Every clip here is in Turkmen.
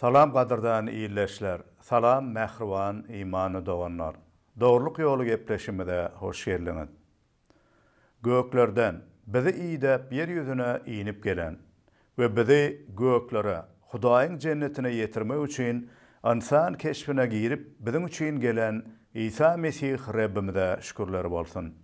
Salam qadırdan iyileşler. Salam mehriban imanı doğanlar. Doğruluk yolu gepleşimide hoş geldiniz. Göklerden bizi iyidep yeryüzüne inip gelen ve bizi göklere, Hudaýyň cennetine yetirmek üçin insan keşfine girip bizim üçin gelen İsa Mesih Rabbimize şükürler bolsun.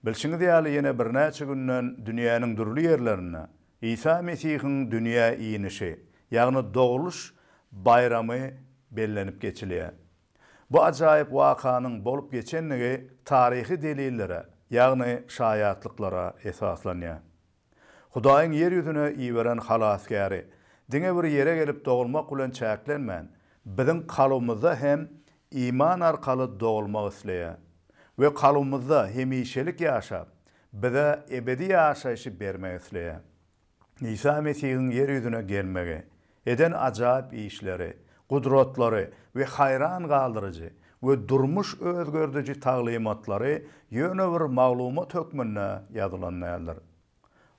Bilşiňiz ýaly ýene bir näçe günden dünýäniň durly ýerlerine İsa Mesihiň dünýä iýinişi, ýagny doğuluş bayramı bellenip geçilýär. Bu ajaýyp wakanyň bolup geçenligi tarihi delillere, ýagny şaýatlyklara esaslanýar. Hudaýyň yer ýüzüne iýberen halasgäri, diňe bir ýere gelip doğulmak bilen çäklenmän, biziň kalbymyzda hem iman arkaly doğulmak isleýär we kalbymyzda hemişelik ýaşap, bize ebedi ýaşaýşy bermek isleýär. İsa Mesihiň yer ýüzüne gelmegi, eden ajaýyp işleri, gudratlary we hayran galdyryjy we durmuş özgördici taglimatlary ýöne bir maglumat hökmünde ýazylanmaýarlar.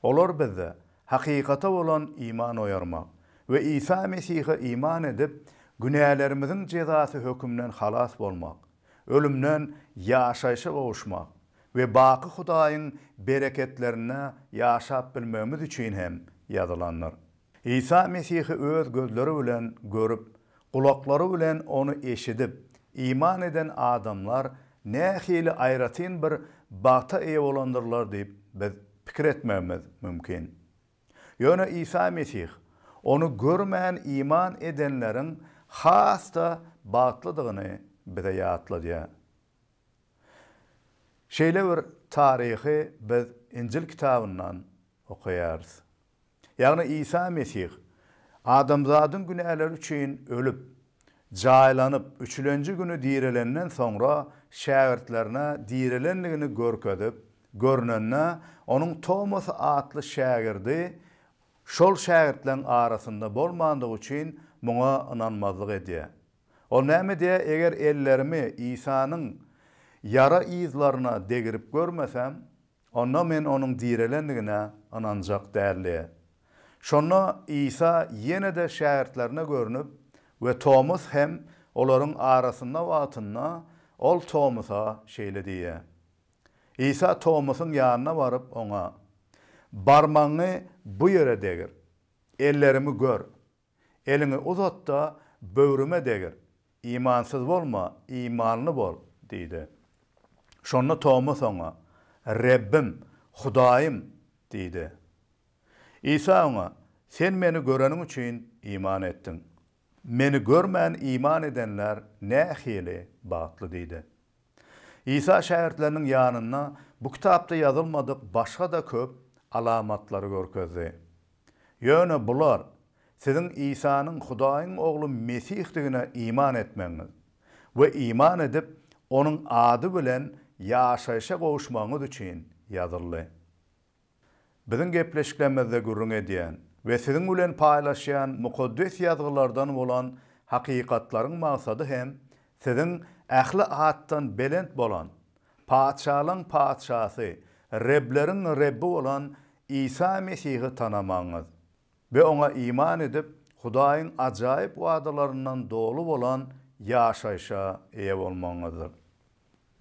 Olar bizde hakykata bolan iman oýarmak we İsa Mesihe iman edip günälerimiziň jezasy hökmünden halas bolmak, ölümden ýaşaýşa gowuşmak we baky Hudaýyň bereketlerine ýaşap bilmemiz üçin hem ýazylanlar. İsa Mesih'i öz gözleri bilen görüp, kulaklary bilen onu eşidip, iman eden adamlar nähili aýratyn bir bagta eýe bolandyrlar diýip biz pikir etmemiz mümkin. Ýöne İsa Mesih onu görmän iman edenleriň hasda bagtlydygyny bize ýatladýar. Şeýle bir tarihi biz İncil kitabyndan okuýarys. Ýagny İsa Mesih adamzadyň günäleri üçin ölüp, jaýlanyp, üçlenji günü dirilenden soňra şägirdlerine dirilenligini görkezip, görnenne onuň Tomas atly şägirdi şol şägirdleň arasynda bolmandygy üçin muňa inanmazlyk edýär. O näme diýär? Eger ellerimi İsa'nyň yara izlaryna degirip görmesem, onda men onuň dirilenligine inanjak däldi. Şonda İsa yine de şägirdlerine görünüp ve Tomas hem olaryň arasynda watynda ol Tomasa şeýle diýär. İsa Tomasyň ýanyna baryp oňa barmagyny bu ýere degir, ellerimi gör, elini uzatda böwrüme degir, imansyz bolma, imanly bol diýdi. Şonda Tomas oňa Rabbim, Hudaýym diýdi. İsa oňa sen meni göreniň üçin iman etdiň. Meni görmän iman edenler nähili bagtly diýdi. İsa şägirdleriniň ýanyna bu kitapda ýazylmadyk başga da köp alamatlary görkezdi. Ýöne bular siziň İsa'nyň Hudaýyň ogly Mesihdigine iman etmeňiz we iman edip onuň ady bilen ýaşaýşa gowuşmaňyz üçin ýazyldy. Biziň gepleşiklerimizde gurrun edýän we siziň bilen paýlaşýan mukaddes ýazgylardan bolan hakykatlaryň maksady hem siziň ähli atdan belent bolan, paçalyň paçasy, Rebleriň Rebbi bolan İsa Mesihi tanamaňyz we oňa iman edip Hudaýyň ajaýyp wadalaryndan dolu bolan ýaşaýşa eýe bolmaňyzdyr.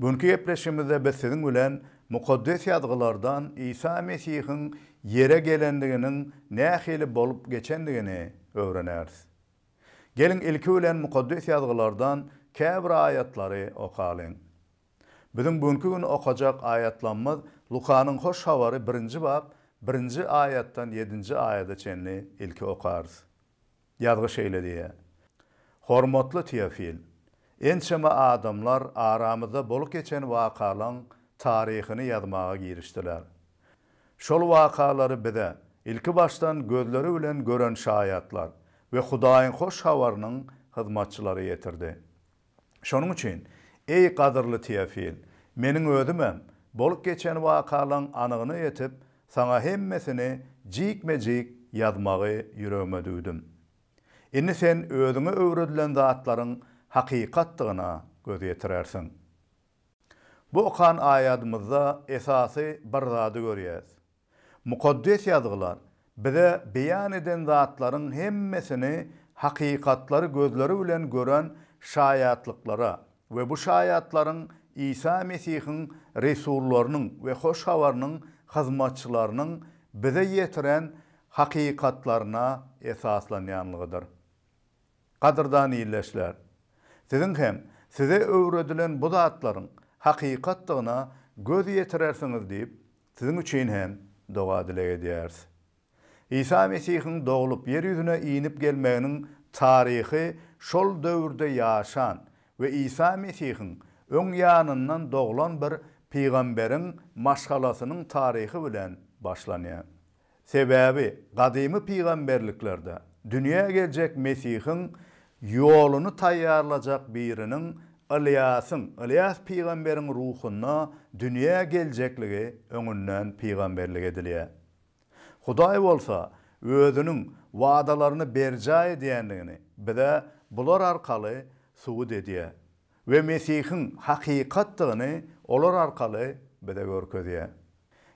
Bugünkü gepleşimizde biz siziň bilen mukaddes ýazgylardan İsa Mesihiň yere gelendiginiň nähili bolup geçendigini öwrenäris. Gelin ilki bilen mukaddes ýazgylardan käbir aýatlary okalyň. Biziň bugünkü gün okajak aýatlarymyz Lukanyň hoş habary 1-nji bab 1-nji aýatdan 7-nji aýata çenli ilki okarys. Ýazgy şeýle diýär. Hormatly Teofil, ençeme adamlar aramyzda bolup geçen wakalaryň tarihini ýazmaga girişdiler. Şol wakalary bize ilki baştan gözleri bilen gören şaýatlar we Hudaýyň hoş habarynyň hyzmatçylary ýetirdi. Şonuň üçin ey gadyrly Teofil, meniň özümem bolup geçen wakalaryň anygyny ýetip sana hemmesini jikme-jik ýazmagy ýüregime düýdüm. Indi sen özüňe öwredilen zatlaryň hakykatdygyna göz ýetirersiň. Bu okan aýatymyzda esasy bir zady görýäs. Mukaddes ýazgylar bize beýan eden zatlaryň hemmesini hakikatları gözleri bilen gören şayatlıklara ve bu şayatların İsa Mesih'in Resullarının ve hoş havarının hizmetçilerinin bize yetiren hakikatlarına esaslanyanlığıdır. Qadırdan iyleşler. Sizin hem size öğretilen bu zatların hakikatlığına göz yetirersiniz deyip sizin için hem dua dile ederiz. İsa Mesih'in doğulup yeryüzüne inip gelmeğinin tarihi şol dövrde yaşan ve İsa Mesih'in ön yanından doğulan bir peygamberin maşgalasının tarihi bilen başlanıyor. Sebebi kadimi peygamberliklerde dünyaya gelecek Mesih'in yolunu tayyarlayacak birinin İlyas peygamberin ruhuna dünyaya gelecekliği öňünden peygamberlik ediliyor. Hudaý bolsa özünün wadalarını berja edýändigini bize bular arkaly suwut edýär we Mesih'in hakikatlygyny olar arkaly bize görkezýär.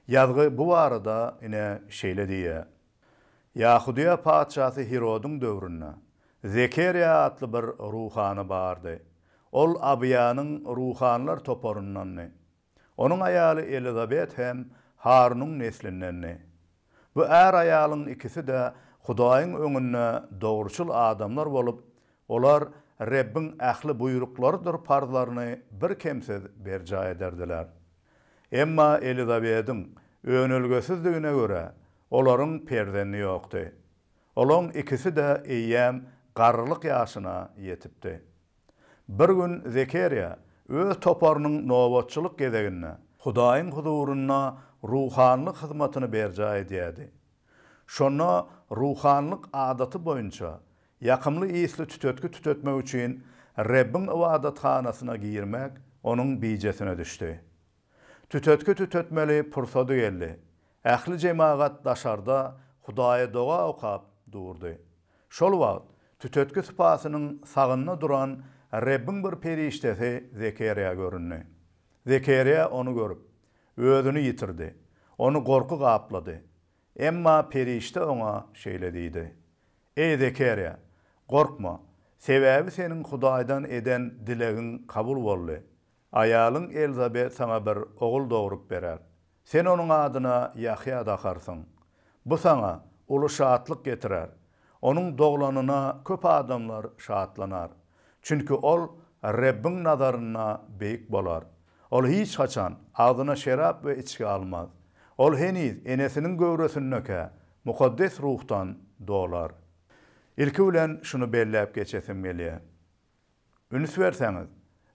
Yazgy bu arada ine şeýle diýär. Yahudiýa paçasy Herodun döwründe Zekeriya atly bir ruhany bardy. Ol Abiyanyň ruhanlar toporundan. Onun ayaly Elizabet hem Harun'un neslinden. Bu er ayalyň ikisi de Hudaýyň öňünde dogruçul adamlar bolup, olar Rabbin ähli buyruklarıdır parzlaryny bir kemsiz berja ederdiler. Emma Elizabet'in önülgesizligine göre olaryň perdenli ýokdy. Olaň ikisi de eýýäm garrylyk ýaşyna ýetipdi. Bir gün Zekeriya öz toparynyň nowatçylyk gezeginde Hudaýyň huzuruna ruhanlyk hyzmatyny berja edýärdi. Şonu ruhanlyk adaty boýunça ýakymly isli tütötkü tütötmek üçin Rabbin ibadatxanasyna girmek onun bijesine düşdi. Tütötkü tütötmeli pursady geldi. Ähli jemaat daşarda Hudaýa doga okap durdy. Şol wagt tütötkü sypasynyň sagynyna duran Rabbin bir periştesi Zekeriya görünni. Zekeriya onu görüp özünü yitirdi. Onu gorku gaplady. Emma perişte ona şeýle diýdi. Ey Zekeriya, gorkma. Sebebi senin Hudaýdan eden dilegiň kabul boldy. Ayalyň Elizabet sana bir ogul doğurup berer. Sen onun adyna Yahya dakarsyň. Bu sana uly şatlyk getirer. Onun doğlanyna köp adamlar şatlanar. Çünkü ol Rabbin nazaryna beýik bolar. Ol hiç haçan adyna şerap we içki almaz. Ol heniz enesinin göwresindeki mukaddes ruhtan dolar. İlki bilen şunu belläp geçesim gelýär. Üns berseňiz,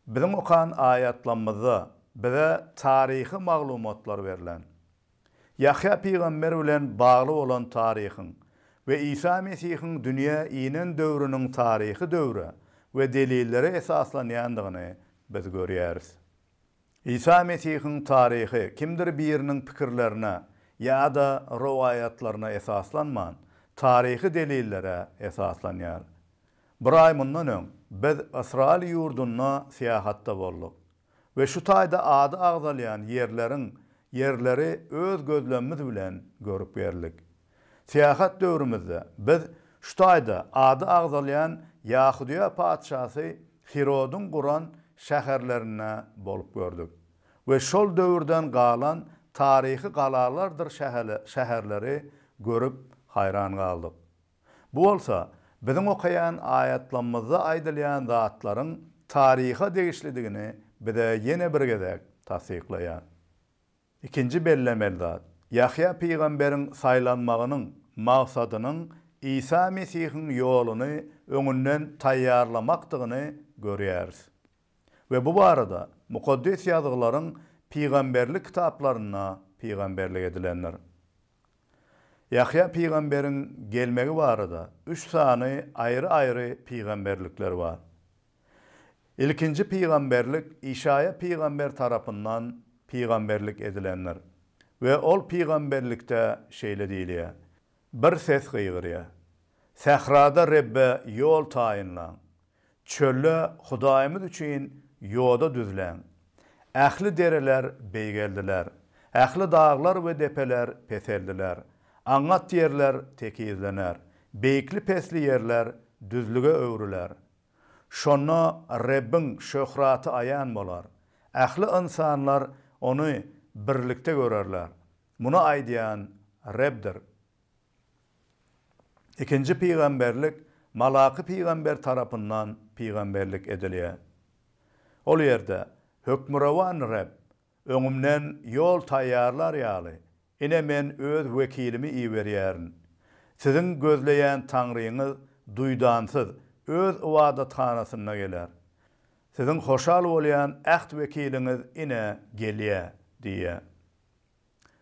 bizim okan ayatlarymyzda bize tarihi maglumatlar verilen. Yahya peygamber bilen bagly olan tarihin ve İsa Mesih'in dünya inen döwrünün tarihi döwre ve delilleri esaslanýandygyny biz görýäris. İsa Mesih'in tarihi kimdir birinin pikirlerine ya da rivayatlarına esaslanman, tarihi delillere esaslanýar. Bir ay mundan öň biz İsrail ýurduna siyahatda bolduk ve şu taýda ady agdalýan yerleri öz gözlemimiz bilen görüp berdik. Siyahat döwrümizde biz şu taýda ady agdalýan Yahudiýa paçasy Herodun guran şäherlerine bolup gördük. Ve şol döwürden galan tarihi galalardır şäherleri görüp hayran galdyk. Bu bolsa bizim okayan ayatlarymyzda aýdylýan zatlaryň tariha degişlidigini bize yine bir gezek tasdiklaýar. İkinci bellemeli zat, Yahya peýgamberiň saýlanmagynyň maksadynyň İsa Mesih'in ýoluny öňünden taýýarlamakdygyny görýäris. Ve bu barada mukaddes ýazgylaryň peýgamberlik kitaplarına peýgamberlik edilenler. Yahya peýgamberiň gelmegi barada 3 sany ayrı peýgamberlikler var. İlkinci peýgamberlik İşaya peýgamber tarapyndan peýgamberlik edilenler. Ve ol peýgamberlikde şeýle diýilýär. Bir ses gıygırya. Sahrada Rabbe yol tayinlan. Çölle Hudaýymyz üçin ýoda düzlen. Ähli dereler beýgeldiler. Ähli dağlar we depeler peseldiler. Aňat yerler tekizlener. Beýikli pesli yerler düzlüge öwrüler. Şonna Rabbin şöhraty ayan bolar. Ähli insanlar onu birlikde görerler. Muna aýdýan Rabbdir. İkinci peýgamberlik Malaky peýgamber tarapyndan peýgamberlik edilýär. Ol ýerde hökmürawan Rabb öňümden ýol taýýarlar ýaly. Ine men öz wekilimi iýberýärin. Siziň gözleýän Taňryňyz duýdansız öz ibadatxanasyna geler. Siziň hoşal bolýan äht wekiliniz ine gelýär diýär.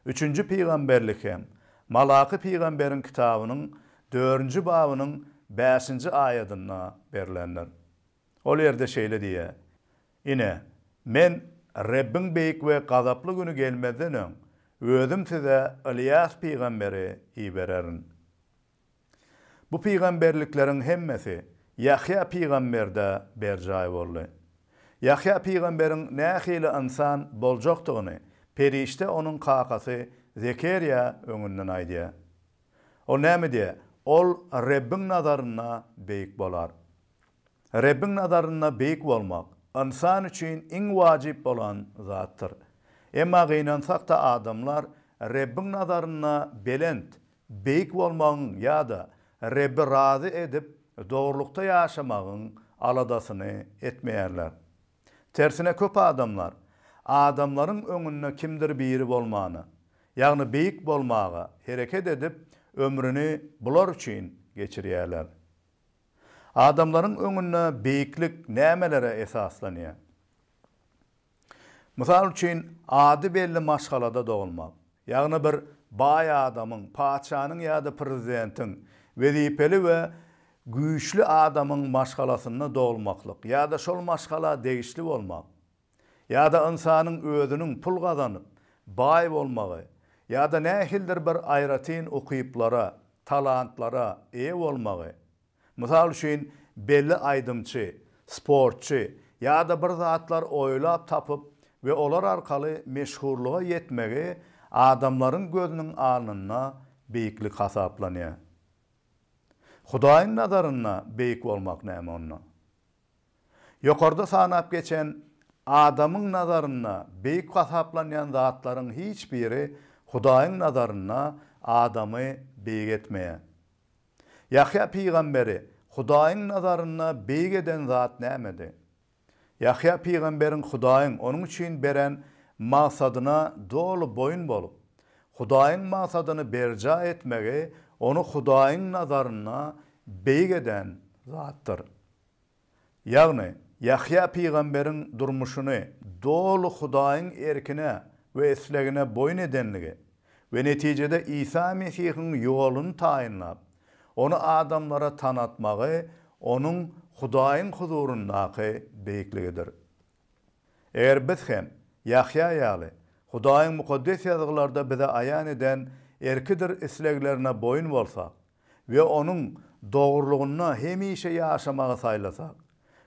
Üçüncü peýgamberlik hem Malaky peýgamberiň kitabynyň 4-nji babynyň 5-nji aýatyna berilendir. Ol ýerde şeýle diýär. Ine men Rabbin beýik we gazaply güni gelmeden öň özüm size Ilyas peýgamberi iýbererin. Bu peýgamberlikleriň hemmesi Yahya peýgamberde berjaý boldy. Yahya peýgamberiň nähili insan boljakdygyny perişte onuň kakasy Zekeriya öňünden aýdýar. O näme diýär? Ol Rabbin nazaryna beýik bolar. Rabbin nazaryna beýik bolmak insan üçin iň wajyp bolan zatdyr. Emma gynansak da adamlar Rabbin nazaryna belent, beýik bolmagyň ýa-da Rabbi razy edip dogrulukda ýaşamagyň aladasyny etmeýärler. Tersine köp adamlar adamlaryň öňünde kimdir biri bolmany, ýagny beýik bolmagy hereket edip ömrüni bular üçin geçirýärler. Adamlaryň öňünde beýiklik nämelere esaslanýar? Mysal üçin ady belli maşgalada dogulmak, ýagny bir baý adamyň, paçanyň ýa-da prezidentiň wezipeli we güýçli adamyň maşgalasyna dogulmaklyk, ýa-da şol maşgala degişli bolmak, ýa-da insanyň özüniň pul gazanyp baý bolmagy, ýa-da nähildir bir aýratyn okyplara, talantlara eýe bolmagy. Mysal üçin belli aýdymçy, sportçy ýa-da bir zatlar oýlap tapyp we olar arkaly meşhurluğa yetmegi adamlaryň gözüniň alnyna beýiklik hasaplanýar. Hudaýyň nazaryna beýik bolmak näme onda? Ýokarda sanap geçen adamyň nazaryna beýik hasaplanýan zatlaryň hiç biri Hudaýyň nazaryna adamy beýik etmeýär. Yahya peýgamberi Hudaýyň nazaryna beýik eden zat nämedi? Yahya peýgamberiň Hudaýyň onuň üçin beren maksadyna dolu boyun bolup, Hudaýyň maksadyny berja etmegi onu Hudaýyň nazaryna beýik eden zatdyr. Ýagny Yahya peýgamberiň durmuşyny dolu Hudaýyň erkine we eslegine boyun edenligi we netijede İsa Mesihiň ýoluny taýynlap, onu adamlara tanatmagy onuň Hudaýyň huzurundaky beýikligidir. Eger biz hem Yahya ýaly Hudaýyň mukaddes ýazgyllarda bize aýan eden erkidir isleglerine boyun bolsak we onuň dogrulygyna hemişe ýaşamagy saýlasak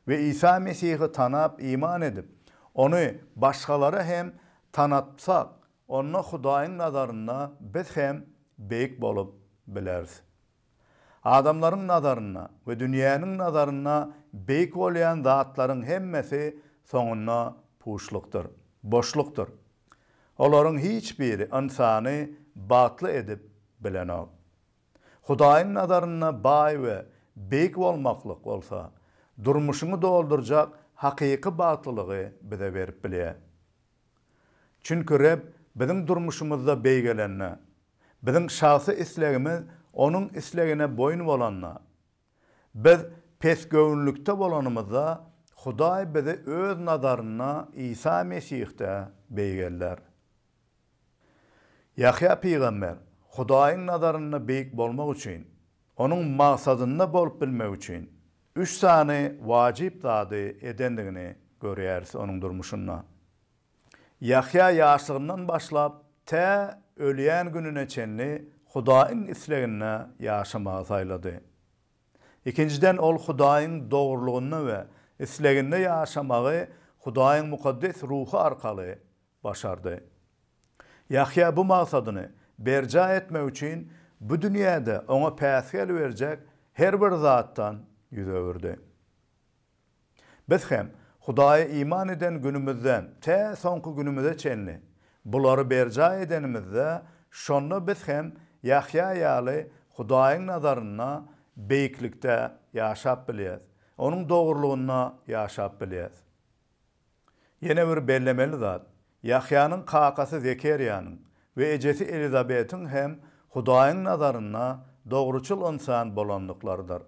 we İsa Mesihi tanap iman edip onu başgalara hem tanatsak, onu Hudaýyň nazaryna biz hem beýik bolup bilersiz. Adamlaryň nazaryna we dünýäniň nazaryna beýik bolýan zatlaryň hemmesi soňuna puşlukdyr, boşlukdyr. Olaryň hiç biri insany batly edip bilenok. Hudaýyň nazaryna baý we beýik bolmaklyk bolsa, durmuşyny doldurjak hakyky batlylygy bize berip bilýär. Çünki Rab biziň durmuşymyzda beýgelenne, biziň şahsy islegimiz onuň islegine boyun bolanna, biz pes göwnlükde bolanymyzda Hudaý bizi öz nazaryna İsa Mesihde beýgeller. Yahya peýgamber Hudaýyň nazaryna beýik bolmak üçin, onuň maksadyna bolup bilmek üçin 3 sany wajyp zady edendigini görýärsiz onuň durmuşynda. Yahya ýaşlygyndan başlap te ölýän gününe çenli Hudaýyň islegine ýaşamagy saýlady. İkinciden ol Hudaýyň dogrulygyny we isleginde ýaşamagy Hudaýyň mukaddes ruhy arkaly başardy. Yahya bu maksadyny berja etmek üçin bu dünýäde oňa päsgel berjek her bir zatdan yüzöwürdi. Biz hem Hudaýa iman eden günümizden te soňky günümüze çenli bulary berja edenimizde şonu biz hem Yahya ýaly Hudaýyň nazaryna beýiklikde ýaşap bilýäs. Onuň dogrulygyna ýaşap bilýäs. Ýene bir bellemeli zat, Yahyanyň kakasy Zekeriýanyň we ejesi Elizabetyň hem Hudaýyň nazaryna dogruçul insan bolandyklarydyr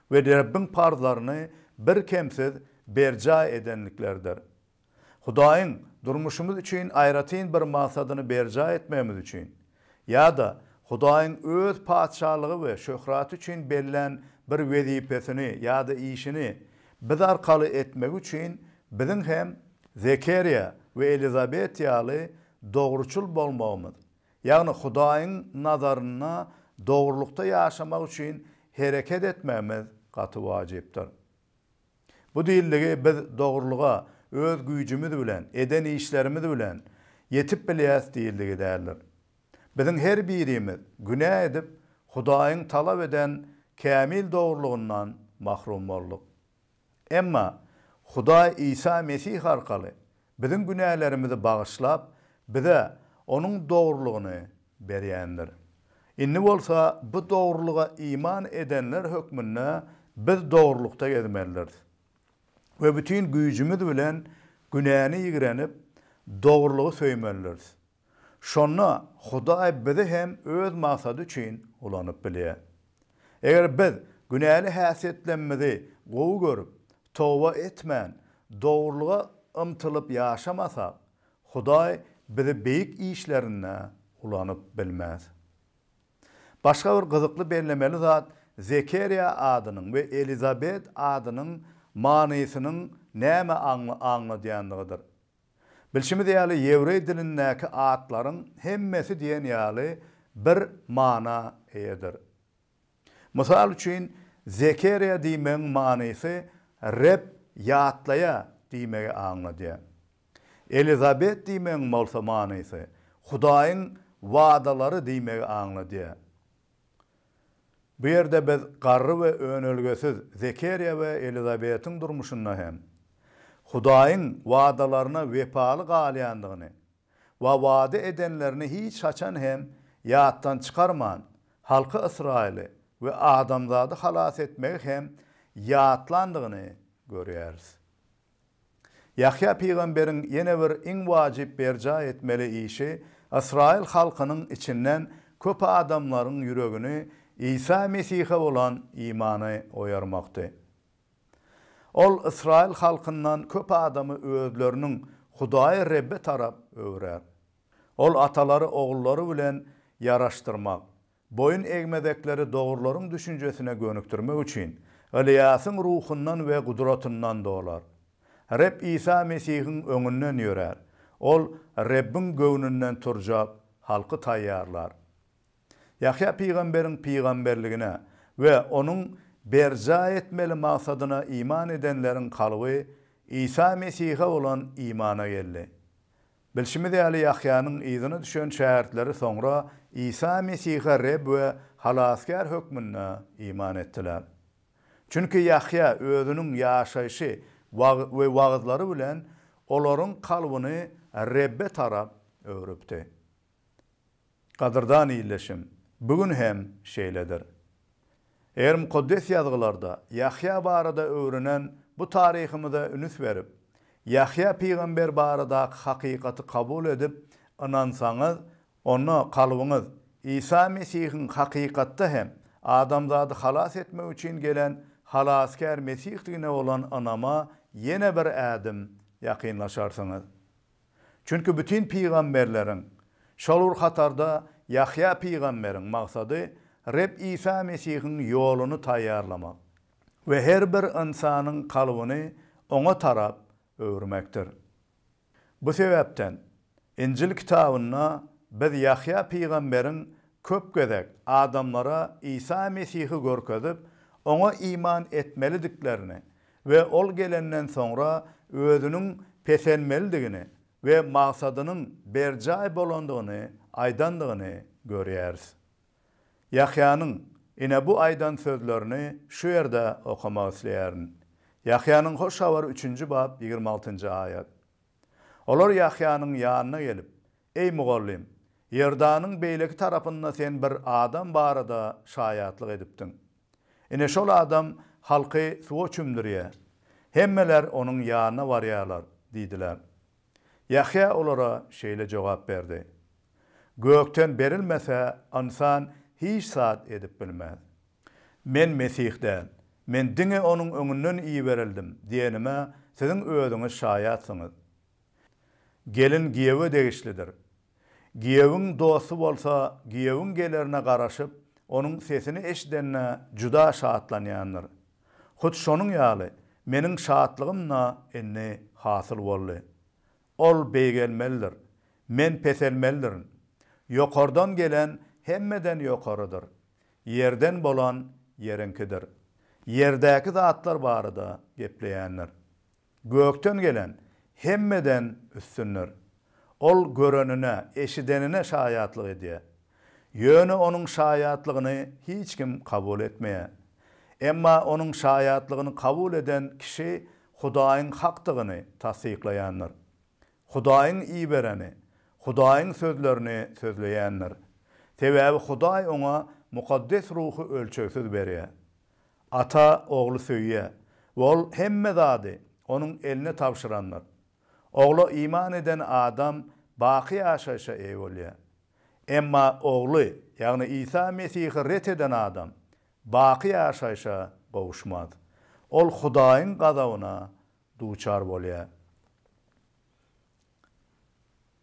we Rabbiň parzlaryny bir kemsiz berja edenliklerdir. Hudaýyň durmuşymyz üçin aýratyn bir maksadyny berja etmemiz üçin ýa-da Hudaýyň öz padşahlygy we şöhraty üçin berilen bir wezipesini ýa-da işini biz arkaly etmek üçin biziň hem Zekeriýa we Elizabet ýaly dogruçul bolmagymyz, ýagny Hudaýyň nazaryna dogrulukda ýaşamak üçin hereket etmemiz gaty wajypdyr. Bu diýildigi biz dogruluga öz güýjümiz bilen, eden işlerimiz bilen yetip bilýäs diýildigi däldir. Biziň her birimiz günah edip Hudaýyň talap eden kämil dogrulugyndan mahrum bolduk. Emma Hudaý İsa Mesih arkaly biziň günahlarymyzy bagyşlap bize onuň dogrulugyny berýändir. Inni bolsa bu dogruluga iman edenler hökmünde biz dogrulukda gezmelidir. Ve bütün güýjümiz bilen günäni ýigrenip dogrulugy söýmelidir. Şonna Hudaý bizi hem öz maksady üçin ulanyp bilýär. Eger biz günäli häsiýetlerimizi gowy görüp towba etmän dogruluga ymtylyp ýaşamasak, Hudaý bizi beýik işlerine ulanyp bilmäz. Başga bir gyzykly bellemeli zat Zekeriýa adynyň we Elizabet adynyň manysynyň näme anladýandygydyr. Bilşimiz ýaly Ýewrey dilindäki atlaryň hemmesi diýen ýaly bir mana eýedir. Mysal üçin Zekeriýa diýmeň manysy Reb ýatlaýa diýmegi anladýar. Elizabet diýmeň bolsa manysy Hudaýyň wadalary diýmegi anladýar. Bu ýerde biz garry we önölgesiz Zekeriýa we Elizabetyň durmuşynda hem Hudaýyň wadalaryna wepaly galýandygyny we wada edenlerini hiç haçan hem ýatdan çykarman halky Israýly we adamzady halas etmek hem ýatlandygyny görýäris. Yahya peýgamberiň ýene bir iň wajyp berja etmeli işi Israýl halkynyň içinden köp adamlaryň ýüregini İsa Mesih'e olan imanı oyarmakta. Ol Israil halkından köp adamı özlerinin Hudaýy Rebbe tarap öwrer. Ol ataları oğulları bilen yaraştırmak, boyun egmedekleri doğruların düşüncesine gönüktürmek için Ilyas'ın ruhundan ve kudratından doğular. Reb İsa Mesih'in öňünden ýörer. Ol Rebbin göwnünden turjak halkı taýýarlar. Yahya peýgamberiň peýgamberligine we onuň berja etmeli maksadyna iman edenleriň kalby İsa Mesih'e olan imana geldi. Bilşimiz ýaly Yahyanyň ýzyna düşen şähertleri soňra İsa Mesih'e Reb we halaskar hökmüne iman etdiler. Çünki Yahya özünün ýaşaýşy we wagzlary bilen olaryň kalbyny Rebbe tarap öwrüpdi. Gadyrdan ýyleşim bugün hem şeýledir. Eger mukaddes ýazgylarda Yahya barada öwrenen bu taryhymyza ünüs berip, Yahya peýgamber barada hakykaty kabul edip inansaňyz, onu kalbyňyz İsa Mesih'in hakykatda hem adamzady halas etmek üçin gelen halaskar Mesih'ine olan anama ýene bir ädim ýakynlaşarsyňyz. Çünki bütün peýgamberleriň şol hatarda Yahya peýgamberiň maksady Reb İsa Mesih'in ýoluny taýýarlamak we her bir insanyň kalbyny oňa tarap öwürmekdir. Bu sebäpden İncil kitabyna biz Yahya peýgamberiň köp gezek adamlara İsa Mesih'i görkezip oňa iman etmelidiklerini we ol gelenden soňra özüniň pesenmelidigini we maksadynyň berjaý bolandygyny aýdandygyny görýäris. Yahyanyň ine bu aydan sözlerini şu yerde okumak isleýärin. Yahyanyň hoş habar 3-nji bab 26-njy ayat. Olar Yahyanyň ýanyna gelip, "Ey mugallim, Ýerdanyň beýleki tarapynda sen bir adam barada şaýatlyk edipdiň. Ine şol adam halky suwa çümdirýär. Hemmeler onuň ýanyna barýarlar" diýdiler. Yahya olara şeýle jogap berdi. "Gökten berilmese insan hiç saat edip bilmez. Men Mesihden, men diňe onuň öňünden iyi berildim diýenime siziň özüňiz şaýatsyňyz. Gelin giýewe degişlidir. Giýewiň dosty bolsa, giýewiň gelerine garaşyp, onuň sesini eşidenine juda şatlanýandyr. Hut şonuň ýaly, meniň şatlygymna enni hasyl boldy. Ol beýgelmelidir. Men peselmelidirin. Ýokardan gelen hemmeden ýokarydyr. Yerden bolan yerinkidir. Yerdäki zatlar barada gepleýänler. Gökten gelen hemmeden üstündir. Ol görenine, eşidenine şaýatlyk edýär. Ýöne onuň şaýatlygyny hiç kim kabul etmeýär. Emma onuň şaýatlygyny kabul eden kişi Hudaýyň hakdygyny tasdiklaýandyr. Hudaýyň iyi bereni, Hudaýyň sözlerini sözleýändir. Sebäbi Hudaý oňa mukaddes ruhy ölçeksiz berýär. Ata ogly söýýär. Ol hemme zady onuň eline tapşyrandyr. Ogly iman eden adam baqy ýaşaşa eý bolýar. Emma ogly, ýagny İsa Mesihi ret eden adam baqy ýaşaşa gowuşmaz. Ol Hudaýyň gazabyna duçar bolýar.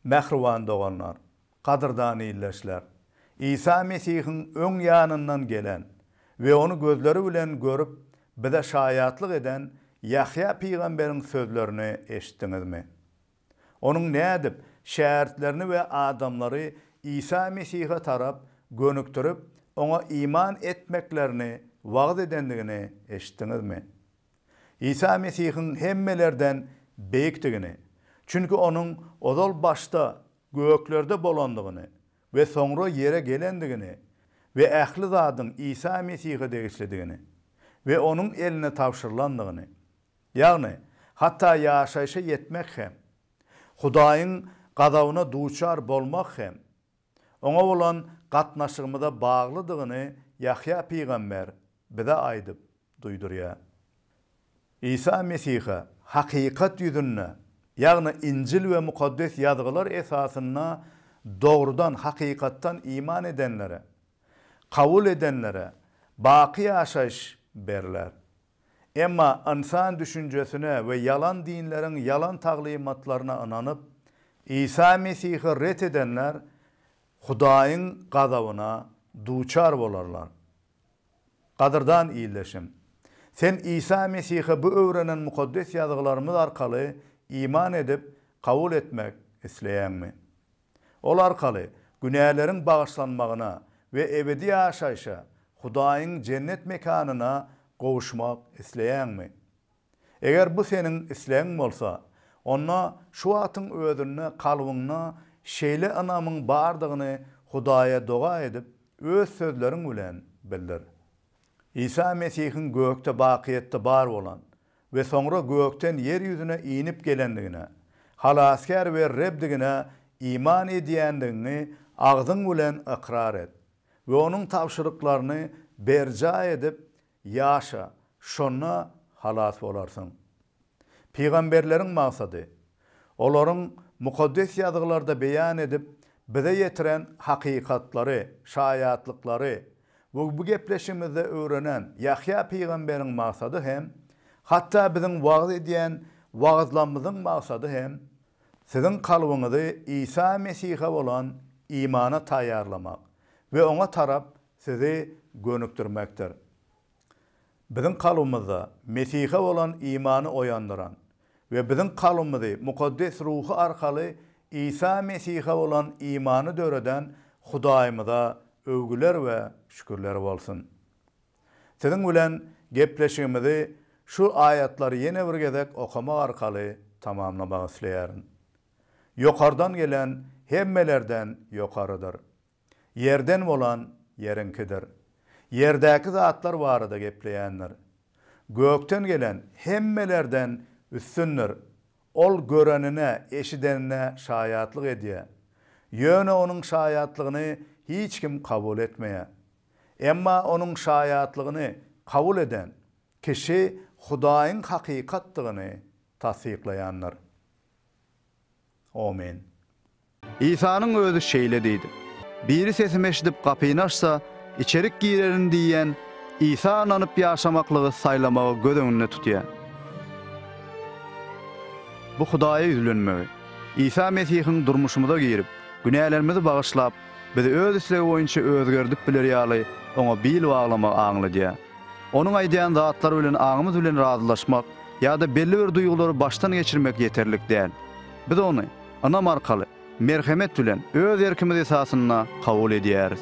Mehriban doganlar, kadırdan iyleşler. İsa Mesih'in ön yanından gelen ve onu gözleri bilen görüp bize şaýatlyk eden Yahya peýgamberiň sözlerini eşitdiňizmi? Onun ne edip şähertlerini ve adamları İsa Mesih'e tarap gönüktürüp ona iman etmeklerini wagt edendigini eşitdiňizmi? İsa Mesih'in hemmelerden beýikdigini, çünkü onun odal başta göklerde bolandygyny ve sonra yere gelendigini ve ähli zadyň İsa Mesih'e degişledigini ve onun eline tapşyrylandygyny, ýagny hatta ýaşaýşa yetmek hem, Hudaýyň gazabyna duçar bolmak hem, oňa bolan gatnaşygymyza baglydygyny Yahya peýgamber bize aýdyp duýdurýar. İsa Mesih'e hakikat ýüzünde, ýagny İncil we mukaddes ýazgylar esasyna dogrudan, hakykatdan iman edenlere, kabul edenlere baqy ýaşaýyş berler. Emma insan düşünjesine ve yalan dinlerin yalan taglimatlaryna inanyp İsa Mesih'i ret edenler Hudaýyň gazabyna duçar bolarlar. Kadırdan iyileşim. Sen İsa Mesih'e bu öwrenen mukaddes ýazgylarymyz arkaly iman edip kabul etmek isleýänmi? Ol arkaly günähleriň bagyşlanmagyna we ebedi ýaşaýşa, Hudaýyň cennet mekanyna gowuşmak isleýänmi? Eger bu senin isleýän bolsa, onda şu atyň özüne, kalbyňna şeýle anamyň bardygyny Hudaýa doga edip öz sözleriň bilen bildir. İsa Mesih'in gökte baqiyette bar bolan ve sonra gökten yer yüzüne inip gelendigine, halaskar ve Rebdigine iman edýändigini agzyň bilen ikrar et ve onun tapşyryklaryny berja edip ýaşa, şonna halas bolarsyň. Peýgamberleriň maksady, olaryň mukaddes ýazgylarda beýan edip bize yetiren hakikatlary, şaýatlyklary, bu gepleşimizde öğrenen Yahya peýgamberiň maksady hem, hatta biziň wagt edýän wagtlamyzyň maksady hem, siziň kalbyňyzy İsa Mesih'e bolan imana taýýarlamak ve ona tarap sizi gönükdirmekdir. Biziň kalbymyzda Mesih'e bolan imany oýandyran ve biziň kalbymyzy mukaddes ruhy arkaly İsa Mesih'e bolan imany döreden Hudaýymyza övgüler we şükürler bolsun. Siziň bilen gepleşigimizi şu aýatlary ýene bir gezek okamak arkaly tamamlamak isleýärin. Ýokardan gelen hemmelerden ýokarydyr. Yerden bolan yerinkidir. yerdäki zatlar barada gepleýänler. Gökten gelen hemmelerden üstünler. Ol görenine, eşidenine şayatlyk edýär. Ýöne onuň şayatlygyny hiç kim kabul etmeýär. Emma onuň şayatlygyny kabul eden kişi Hudaýyň hakykatlygyny tasdiklaýanlar. Amen. İsa'nın özü şeýle diýdi. Biri sesimi eşidip gapyny açsa, içerik girerin diýen İsa ananyp ýaşamaklygy saýlamagy göz öňünde tutýar. Bu Hudaýa üzülenmegi, İsa Mesihiň durmuşymyza girip, günälerimizi bagyşlap, bizi öz islegi boýunça özgerdip biler ýaly oňa bil baglamak aňladýar. Onuň aýdýan zatlar bilen aňymyz bilen razylaşmak ýa-da belli bir duýgulary baştan geçirmek ýeterlik däl. Biz ony anam arkaly merhemet bilen öz erkimiz esasyna kabul edýäris.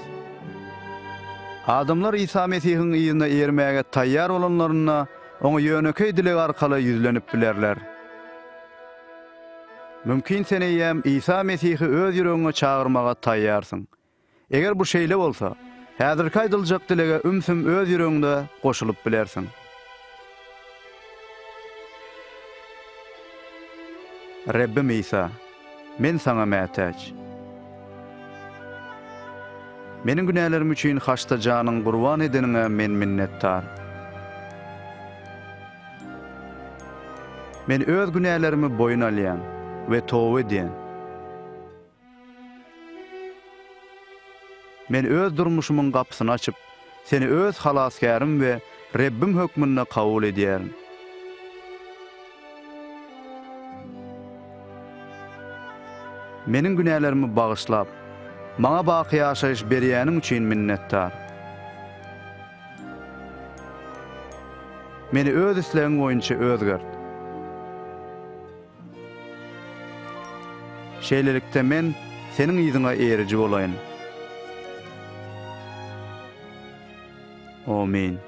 Adamlar İsa Mesihiň ýyzyna ermäge taýýar bolanlaryna oňa ýönekey dilek arkaly ýüzlenip bilerler. Mümkin sen eýem İsa Mesihi öz ýüregiňe çagyrmaga taýýarsyň. Eger bu şeýle bolsa, häzirki aýdyljak dilege ümsüm öz ýüregiňde goşulyp bilersiň. Rabbim İsa, men sana mätäç. Meniň günälerim üçin haçta janyň gurban edeniňe men minnetdar. Men öz günälerimi boyun alýan we towba edýän. Men öz durmuşumyň gapysyny açyp, seni öz halaskarym we Rabbim hökmüne kabul edýärim. Meniň günälerimi bagyşlap, maňa baky ýaşaýyş berýäniň üçin minnetdar. Meni öz islegiň boýunça özgert. Şeýlelikde men seniň ýyzyňa eriji bolayyn. Amin.